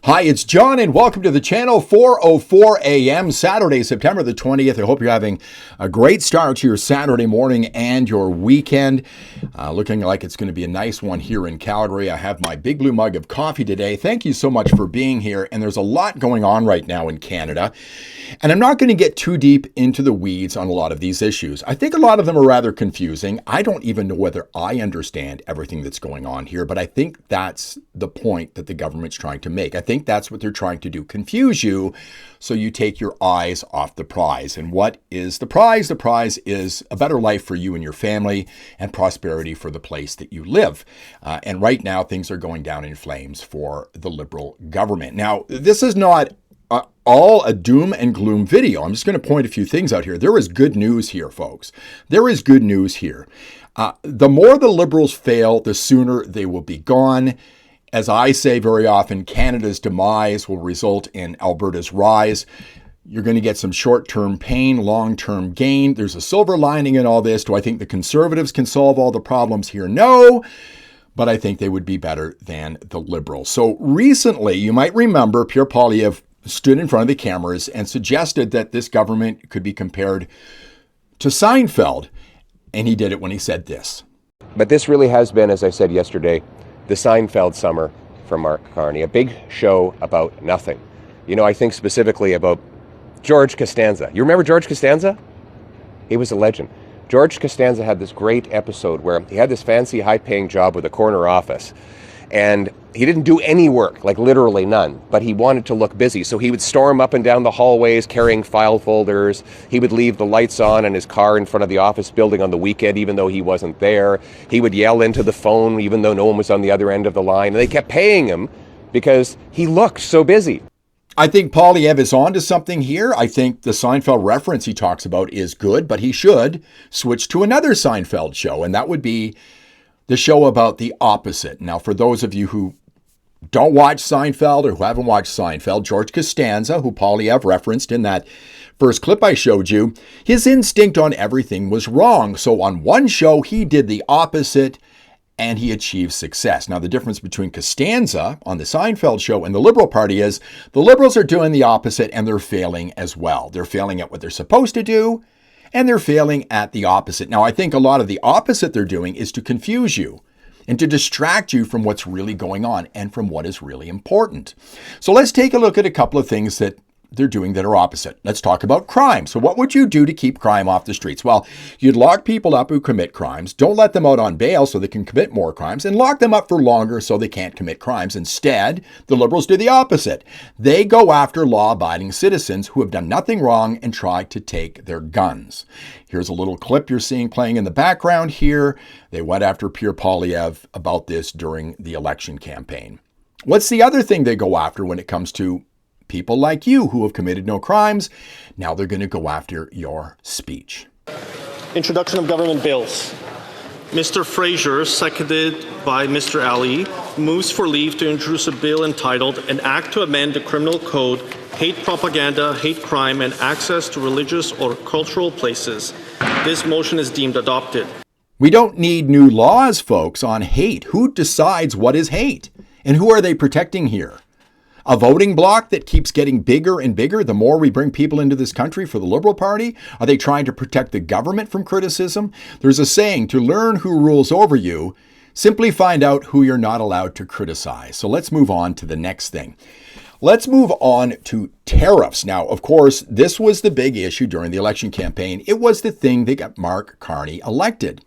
Hi, it's John, and welcome to the channel. 4:04 a.m. Saturday, September the 20th. I hope you're having a great start to your Saturday morning and your weekend. Looking like it's going to be a nice one here in Calgary. I have my big blue mug of coffee today. Thank you so much for being here. And there's a lot going on right now in Canada. And I'm not going to get too deep into the weeds on a lot of these issues. I think a lot of them are rather confusing. I don't even know whether I understand everything that's going on here, but I think that's the point that the government's trying to make. I think that's what they're trying to do, confuse you so you take your eyes off the prize. And what is the prize? The prize is a better life for you and your family and prosperity for the place that you live. And right now, things are going down in flames for the Liberal government. Now, this is not all a doom and gloom video. I'm just going to point a few things out here. There is good news here, folks. There is good news here. The more the Liberals fail, the sooner they will be gone. As I say very often, Canada's demise will result in Alberta's rise. You're going to get some short-term pain, long-term gain. There's a silver lining in all this. Do I think the Conservatives can solve all the problems here? No. But I think they would be better than the Liberals. So recently, you might remember Pierre Poilievre stood in front of the cameras and suggested that this government could be compared to Seinfeld. And he did it when he said this. But this really has been, as I said yesterday, the Seinfeld summer for Mark Carney, a big show about nothing. You know, I think specifically about George Costanza. You remember George Costanza? He was a legend. George Costanza had this great episode where he had this fancy, high-paying job with a corner office. And he didn't do any work, like literally none, but he wanted to look busy. So he would storm up and down the hallways carrying file folders. He would leave the lights on in his car in front of the office building on the weekend, even though he wasn't there. He would yell into the phone, even though no one was on the other end of the line. And they kept paying him because he looked so busy. I think Poilievre is on to something here. I think the Seinfeld reference he talks about is good, but he should switch to another Seinfeld show, and that would be the show about the opposite. Now, for those of you who don't watch Seinfeld or who haven't watched Seinfeld, George Costanza, who Poilievre referenced in that first clip I showed you, his instinct on everything was wrong. So on one show, he did the opposite and he achieved success. Now, the difference between Costanza on the Seinfeld show and the Liberal Party is the Liberals are doing the opposite and they're failing as well. They're failing at what they're supposed to do, and they're failing at the opposite. Now, I think a lot of the opposite they're doing is to confuse you and to distract you from what's really going on and from what is really important. So let's take a look at a couple of things that they're doing that are opposite. Let's talk about crime. So what would you do to keep crime off the streets? Well, you'd lock people up who commit crimes. Don't let them out on bail so they can commit more crimes, and lock them up for longer so they can't commit crimes. Instead, the Liberals do the opposite. They go after law-abiding citizens who have done nothing wrong and try to take their guns. Here's a little clip you're seeing playing in the background here. They went after Pierre Poilievre about this during the election campaign. What's the other thing they go after when it comes to people like you who have committed no crimes? Now they're going to go after your speech. Introduction of government bills. Mr. Fraser, seconded by Mr. Ali, moves for leave to introduce a bill entitled An Act to Amend the Criminal Code, Hate Propaganda, Hate Crime, and Access to Religious or Cultural Places. This motion is deemed adopted. We don't need new laws, folks, on hate. Who decides what is hate? And who are they protecting here? A voting bloc that keeps getting bigger and bigger the more we bring people into this country for the Liberal Party? Are they trying to protect the government from criticism? There's a saying, to learn who rules over you, simply find out who you're not allowed to criticize. So let's move on to the next thing. Let's move on to tariffs. Now, of course, this was the big issue during the election campaign. It was the thing that got Mark Carney elected.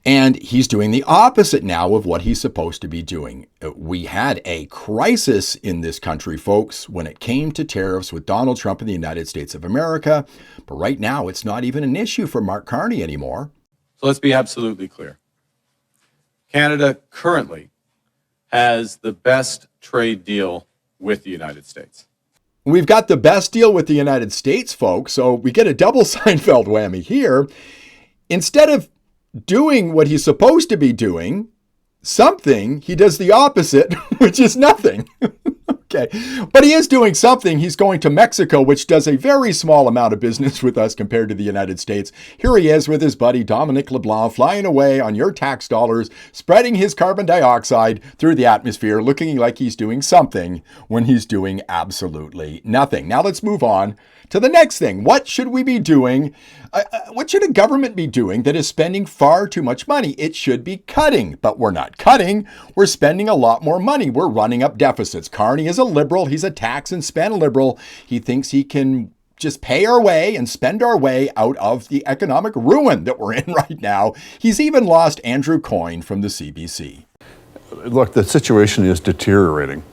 And he's doing the opposite now of what he's supposed to be doing. We had a crisis in this country, folks, when it came to tariffs with Donald Trump in the United States of America. But right now, it's not even an issue for Mark Carney anymore. So let's be absolutely clear. Canada currently has the best trade deal with the United States. We've got the best deal with the United States, folks. So we get a double Seinfeld whammy here. Instead of doing what he's supposed to be doing, something, he does the opposite, which is nothing. Okay. But he is doing something. He's going to Mexico, which does a very small amount of business with us compared to the United States. Here he is with his buddy Dominic LeBlanc, flying away on your tax dollars, spreading his carbon dioxide through the atmosphere, looking like he's doing something when he's doing absolutely nothing. Now let's move on to the next thing. What should we be doing? What should a government be doing that is spending far too much money? It should be cutting, but we're not cutting. We're spending a lot more money. We're running up deficits. Carney is a liberal. He's a tax and spend liberal. He thinks he can just pay our way and spend our way out of the economic ruin that we're in right now. He's even lost Andrew Coyne from the CBC. Look, the situation is deteriorating.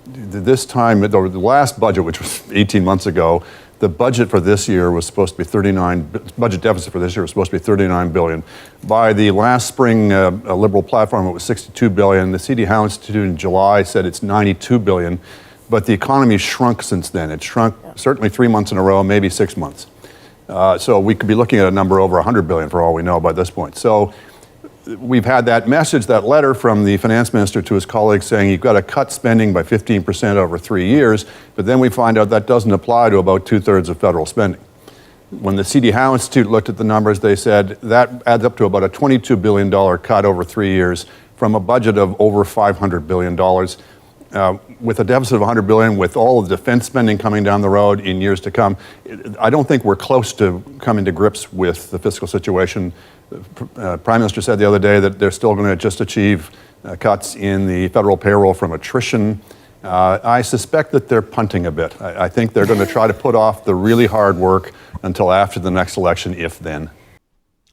This time, the last budget, which was 18 months ago, the budget for this year was supposed to be budget deficit for this year was supposed to be 39 billion. By the last spring Liberal platform, it was 62 billion. The CD Howe Institute in July said it's 92 billion, but the economy shrunk since then. It shrunk certainly 3 months in a row, maybe 6 months. So we could be looking at a number over 100 billion for all we know by this point. So we've had that message, that letter from the finance minister to his colleagues saying you've got to cut spending by 15% over 3 years, but then we find out that doesn't apply to about 2/3 of federal spending. When the CD Howe Institute looked at the numbers, they said that adds up to about a $22 billion cut over 3 years from a budget of over $500 billion. With a deficit of $100 billion, with all of the defense spending coming down the road in years to come, I don't think we're close to coming to grips with the fiscal situation. The Prime Minister said the other day that they're still going to just achieve cuts in the federal payroll from attrition. I suspect that they're punting a bit. I think they're going to try to put off the really hard work until after the next election, if then.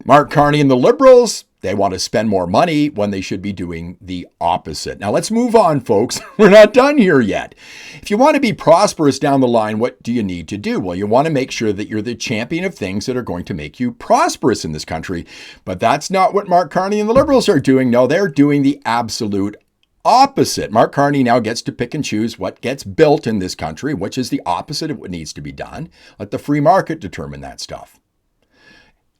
Mark Carney and the Liberals, they want to spend more money when they should be doing the opposite. Now let's move on, folks. We're not done here yet. If you want to be prosperous down the line, what do you need to do? Well, you want to make sure that you're the champion of things that are going to make you prosperous in this country. But that's not what Mark Carney and the Liberals are doing. No, they're doing the absolute opposite. Mark Carney now gets to pick and choose what gets built in this country, which is the opposite of what needs to be done. Let the free market determine that stuff.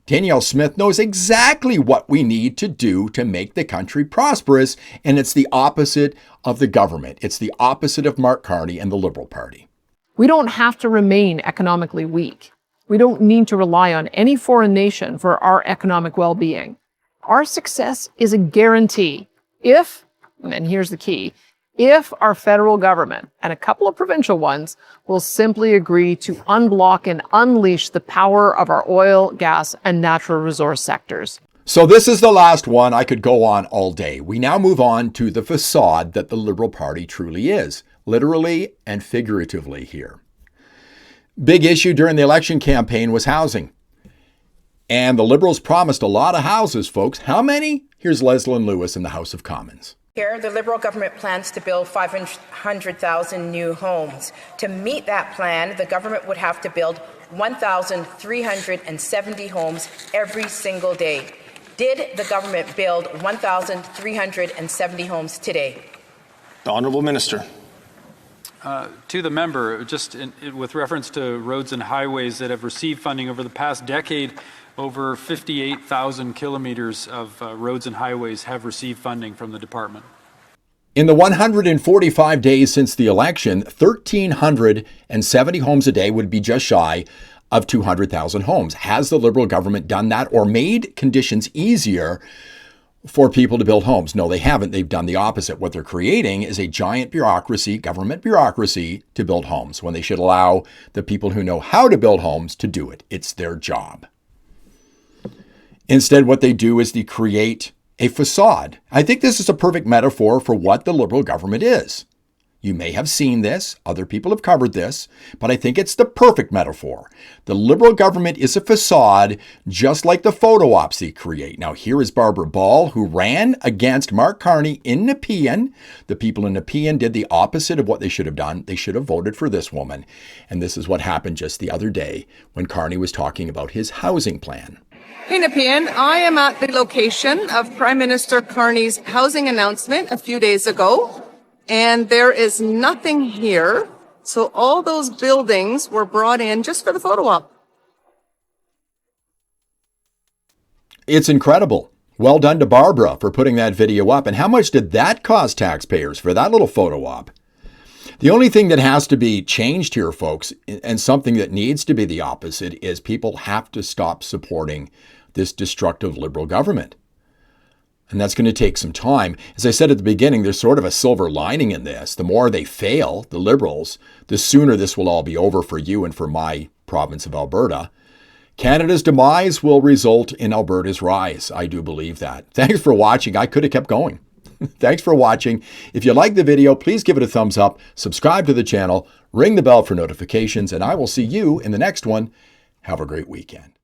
Danielle Smith knows exactly what we need to do to make the country prosperous, and it's the opposite of the government. It's the opposite of Mark Carney and the Liberal Party. We don't have to remain economically weak. We don't need to rely on any foreign nation for our economic well-being. Our success is a guarantee if, and here's the key, if our federal government and a couple of provincial ones will simply agree to unblock and unleash the power of our oil, gas, and natural resource sectors. So this is the last one. I could go on all day. We now move on to the facade that the Liberal Party truly is, literally and figuratively here. Big issue during the election campaign was housing. And the Liberals promised a lot of houses, folks. How many? Here's Leslyn Lewis in the House of Commons. Here, the Liberal government plans to build 500,000 new homes. To meet that plan, the government would have to build 1,370 homes every single day. Did the government build 1,370 homes today? The Honourable Minister. To the member, with reference to roads and highways that have received funding over the past decade, over 58,000 kilometers of roads and highways have received funding from the department. In the 145 days since the election, 1,370 homes a day would be just shy of 200,000 homes. Has the Liberal government done that or made conditions easier for people to build homes? No, they haven't. They've done the opposite. What they're creating is a giant bureaucracy, government bureaucracy, to build homes when they should allow the people who know how to build homes to do it. It's their job. Instead, what they do is they create a facade. I think this is a perfect metaphor for what the Liberal government is. You may have seen this, other people have covered this, but I think it's the perfect metaphor. The Liberal government is a facade, just like the photo ops they create. Now, here is Barbara Ball, who ran against Mark Carney in Nepean. The people in Nepean did the opposite of what they should have done. They should have voted for this woman. And this is what happened just the other day when Carney was talking about his housing plan. Hey, Nepean, I am at the location of Prime Minister Carney's housing announcement a few days ago, and there is nothing here. So all those buildings were brought in just for the photo op. It's incredible. Well done to Barbara for putting that video up. And how much did that cost taxpayers for that little photo op? The only thing that has to be changed here, folks, and something that needs to be the opposite, is people have to stop supporting this destructive Liberal government. And that's going to take some time. As I said at the beginning, there's sort of a silver lining in this. The more they fail, the Liberals, the sooner this will all be over for you and for my province of Alberta. Canada's demise will result in Alberta's rise. I do believe that. Thanks for watching. I could have kept going. Thanks for watching. If you like the video, please give it a thumbs up, subscribe to the channel, ring the bell for notifications, and I will see you in the next one. Have a great weekend.